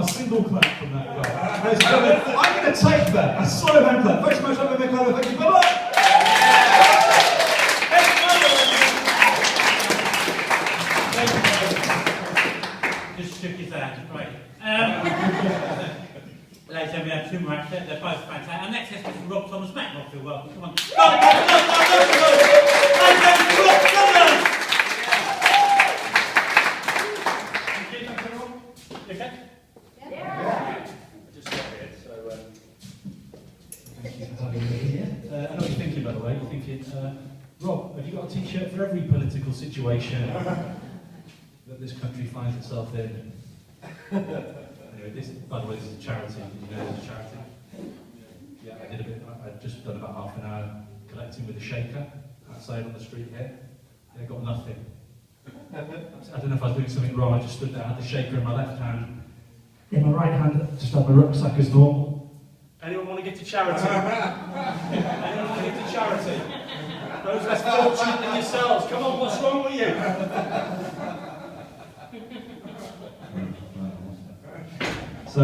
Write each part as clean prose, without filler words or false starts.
a single clap from that guy. Ladies and gentlemen, I'm going to take that. A slow hand clap. Thanks so much, Mick Oliver. Thank you. Bye-bye. Just shook his hand, right. Later we have two more acts, they're both fantastic. Our next guest is Rob Thomas Mack, feel welcome. Come on. Rob Thomas! Okay? Yeah. I just got here, so Thank you for having me here. I know what you're thinking, by the way. You're thinking, Rob, have you got a t-shirt for every political situation that this country finds itself in? Anyway, this, by the way, this is a charity. Did you know it's a charity? Yeah, I did a bit. I've just done about half an hour collecting with a shaker outside on the street here. I got nothing. I don't know if I was doing something wrong. I just stood there, I had the shaker in my left hand. In my right hand, just had my rucksack as normal. Anyone want to give to charity? Anyone want to give to charity? Those less fortunate than yourselves. Come on, what's wrong with you? So,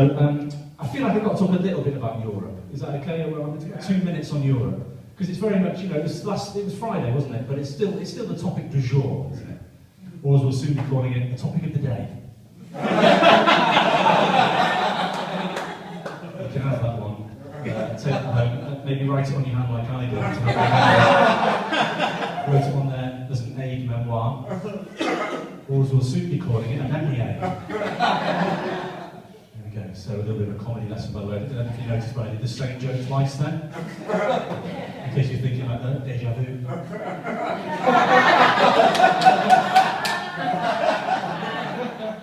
I feel like I've got to talk a little bit about Europe. Is that okay? Well, I'm going to take 2 minutes on Europe. Because it's very much, you know, it was Friday, wasn't it? But it's still the topic du jour, isn't it? Or as we'll soon be calling it, the topic of the day. You can have that one. Take it home. Maybe write it on your hand like I did. Wrote it on there as an aid memoir. Or as we'll soon be calling it, a memory aid. There we go. So a little bit of a comedy lesson, by the way. I don't know if you noticed, but I did the same joke twice then. In case you're thinking like that, déjà vu.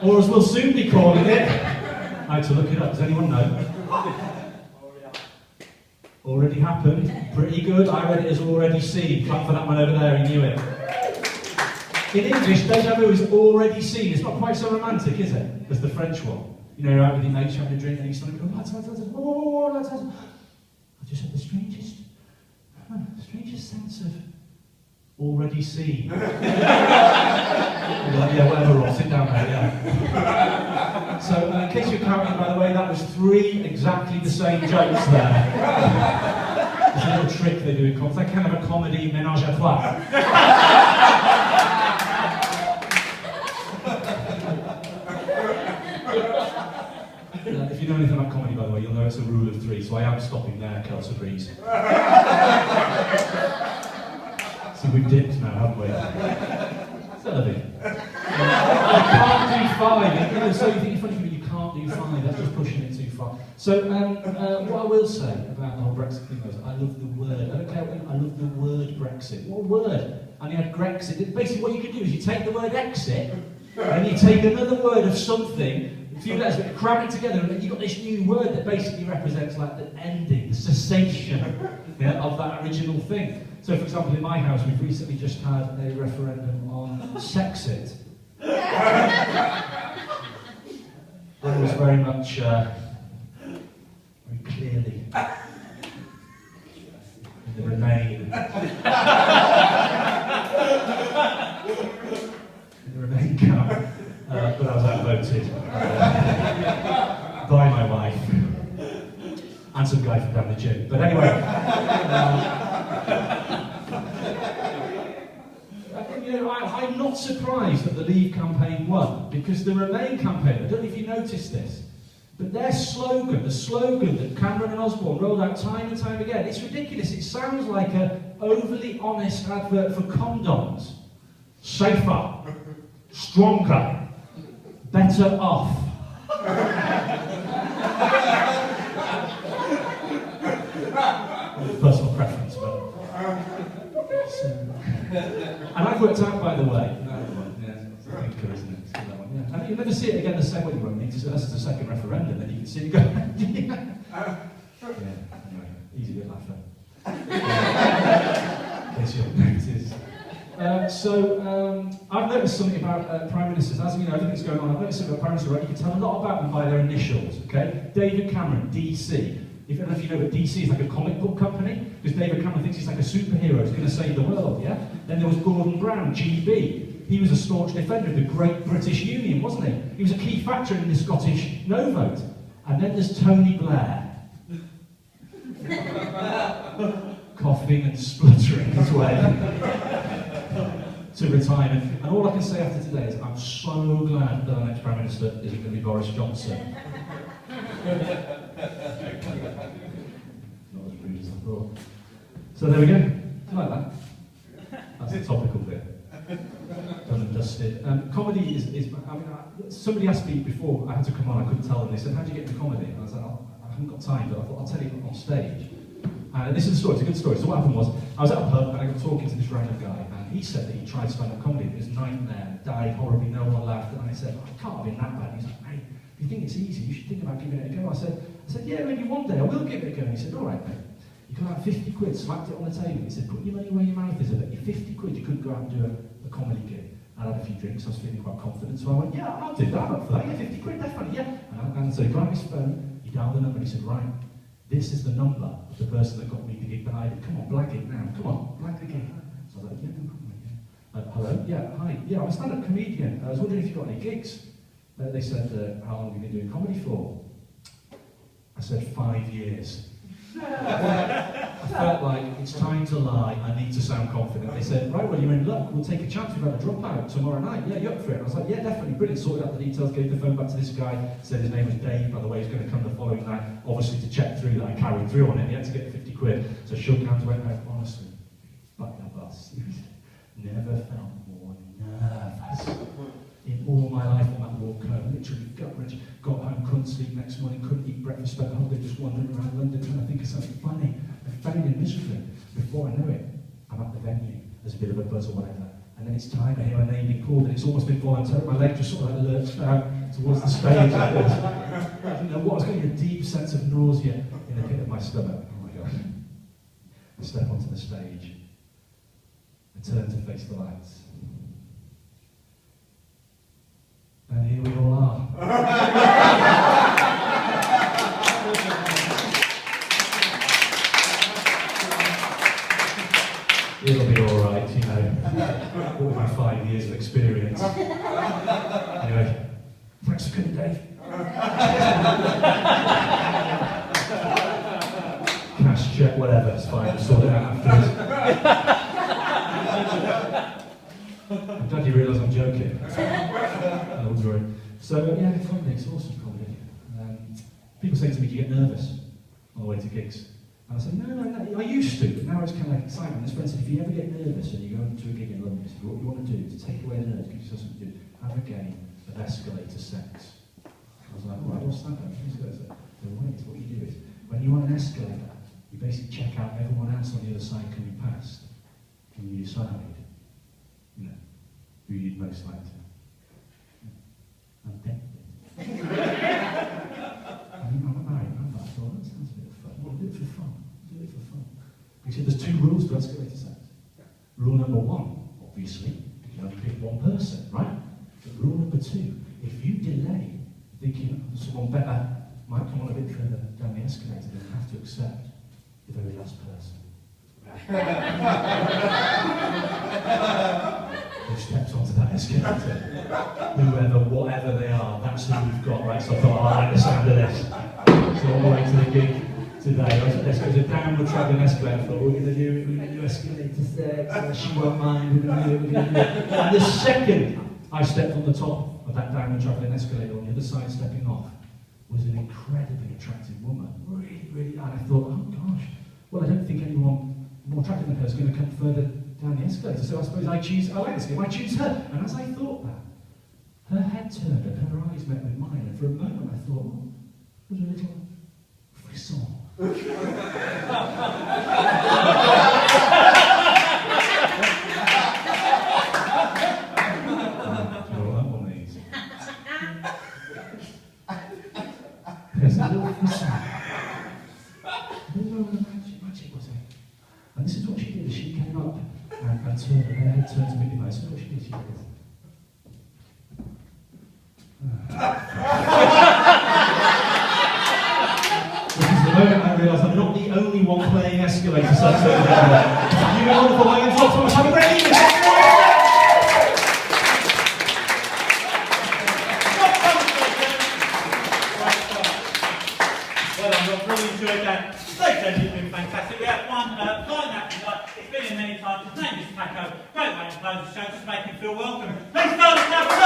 Or as we'll soon be calling it, I had to look it up. Does anyone know? Already happened. Pretty good. I read it as already seen. Clap for that one over there, he knew it. In English, déjà vu is already seen. It's not quite so romantic, is it? As the French one. You know, you're out with your mates, having a drink, and you suddenly go, lads, I just had the strangest sense of already seen. Yeah, whatever, Rob, sit down there, yeah. So, in case you're counting, by the way, that was 3 exactly the same jokes there. It's a little trick they do in comedy. It's like kind of a comedy ménage à trois. If you know anything about comedy, by the way, you'll know it's a rule of 3, so I am stopping there, Kelsa Breeze. See, we've dipped now, haven't we? Certainly. I can't do 5. So you think you're funny, but you can't do 5. That's just pushing it too far. So, what I will say about the whole Brexit thing is, I love the word. I don't care what I love the word Brexit. What word? And you had Grexit. Basically, what you can do is you take the word exit, and you take another word of something, a few letters, but cram it together, and then you've got this new word that basically represents like the ending, the cessation of that original thing. So, for example, in my house, we've recently just had a referendum on Sexit. That was very much, very clearly, in the Remain. In the Remain camp. But I was outvoted by my wife and some guy from down the gym. But anyway, you know, I'm not surprised that the Leave campaign won, because the Remain campaign, I don't know if you noticed this, but their slogan, the slogan that Cameron and Osborne rolled out time and time again, it's ridiculous. It sounds like an overly honest advert for condoms. Safer, stronger, better off. Personal preference, but. And I've worked out, by the way. Yeah, thinker, isn't it? That one, yeah. And you'll never see it again the same way you won't need to. Unless it's a second referendum, then you can see it go. Yeah, anyway, easy bit laughter. In case you haven't noticed. I've noticed something about Prime Ministers. As you know, everything's going on. I've noticed something about Prime Ministers, right? You can tell a lot about them by their initials, okay? David Cameron, DC. I don't know if you know, but DC is like a comic book company, because David Cameron thinks he's like a superhero, he's going to save the world, yeah? Then there was Gordon Brown, GB. he was a staunch defender of the Great British Union, wasn't he? He was a key factor in the Scottish no vote. And then there's Tony Blair, coughing and spluttering his way to retirement. And all I can say after today is I'm so glad that our next Prime Minister isn't going to be Boris Johnson. Not as rude as I thought. So there we go. Do you like that? That's a topical bit. Done and dusted. Comedy is I mean, somebody asked me before I had to come on, I couldn't tell them. They said, how do you get into comedy? And I was like, I haven't got time, but I thought I'll tell you on stage. This is a story, it's a good story. So what happened was, I was at a pub and I got talking to this random guy, and he said that he tried stand-up comedy, but it was a nightmare, died horribly, no one laughed, and I said, it can't have been that bad. And he's like, mate, if you think it's easy, you should think about giving it a go. I said, yeah, maybe one day I will give it a go. And he said, all right, mate. You got out 50 quid, slapped it on the table. He said, put your money where your mouth is. I bet you 50 quid you couldn't go out and do a comedy gig. I had a few drinks, I was feeling quite confident, so I went, yeah, I'll do that, I'm up for that, yeah, 50 quid, definitely, yeah. And so he grabbed his phone, he dialed the number, and he said, right, this is the number of the person that got me the gig behind it. Come on, blag it now, come on, blag the gig. So I was like, yeah, no problem, yeah. Hello, yeah, hi, yeah, I'm a stand-up comedian. I was wondering if you've got any gigs. They said, how long have you been doing comedy for? I said, 5 years. I felt like it's time to lie, I need to sound confident. They said, right, well, you're in luck, we'll take a chance, we've had a dropout tomorrow night. Yeah, you up for it? I was like, yeah, definitely, brilliant. Sorted out the details, gave the phone back to this guy, said his name was Dave, by the way, he's going to come the following night, obviously to check through that I carried through on it, he had to get 50 quid. So shook hands, went out, honestly, like that bus. Never felt more nervous in all my life on that walk home. Literally gut-wrench, got home, couldn't sleep next morning, couldn't eat breakfast, spent the whole day just wandering around London trying to think of something funny. I failed miserably. Before I know it, I'm at the venue. There's a bit of a buzz or whatever. And then it's time, I hear my name being called, and it's almost involuntary. My leg just sort of like lurched out towards the stage like this. I didn't know what, I was getting a deep sense of nausea in the pit of my stomach. Oh my God. I step onto the stage. I turn to face the lights. And here we all are. It'll be all right, you know. All my 5 years of experience. Anyway, thanks for coming, Dave. Cash, check, whatever, it's fine, we'll sort it out afterwards. I'm glad you realise I'm joking. So, yeah, comedy, it's awesome comedy. People say to me, do you get nervous on the way to gigs? And I say, no, I used to, but now it's kind of like excitement. This friend said, if you ever get nervous and you go into a gig in London, what you want to do to take away the nerves, give yourself something to do, have a game of escalator sex. I was like, all right, what's that then? So what you do is, when you're on an escalator, you basically check out everyone else on the other side coming past, and you decide, you know, who you'd most like to. I'm dead. I'm married, I thought, that sounds a bit of fun. Well, do it for fun. Do it for fun. He said, there's 2 rules to escalator sex. Rule number 1, obviously, you can only pick one person, right? But rule number 2, if you delay thinking someone better might come on a bit further down the escalator, then you have to accept the very last person. Who steps onto that escalator. Whoever, whatever they are, that's who we've got, right? So I thought, I like the sound of this. So on the way to the gig today, it was a downward travelling escalator. I thought, we're going to do it, we're going to do escalator sex, she won't mind, we're going to do it. And the second I stepped on the top of that downward travelling escalator, on the other side stepping off, was an incredibly attractive woman. Really, really, and I thought, oh gosh, well, I don't think anyone more attractive than her is going to come further down the escalator, so I suppose I like this game, I choose her. And as I thought that, her head turned and her eyes met with mine, and for a moment I thought, oh, there's a little frisson. You know what that one means? There's a little frisson. Magic was it? And this is what she did, she came up and turned, and her head turned to me, and I said, what she did, she did. This is the moment I realised I'm not the only one playing escalator sex over there. You've been wonderful, my name's Rob Thomas, have a great evening! Rob. Really enjoyed that. Those gentlemen have been fantastic. We have one flying out tonight. It's been in many times. His name is Paco. Great way to close the show. Just make him feel welcome. Please start us out.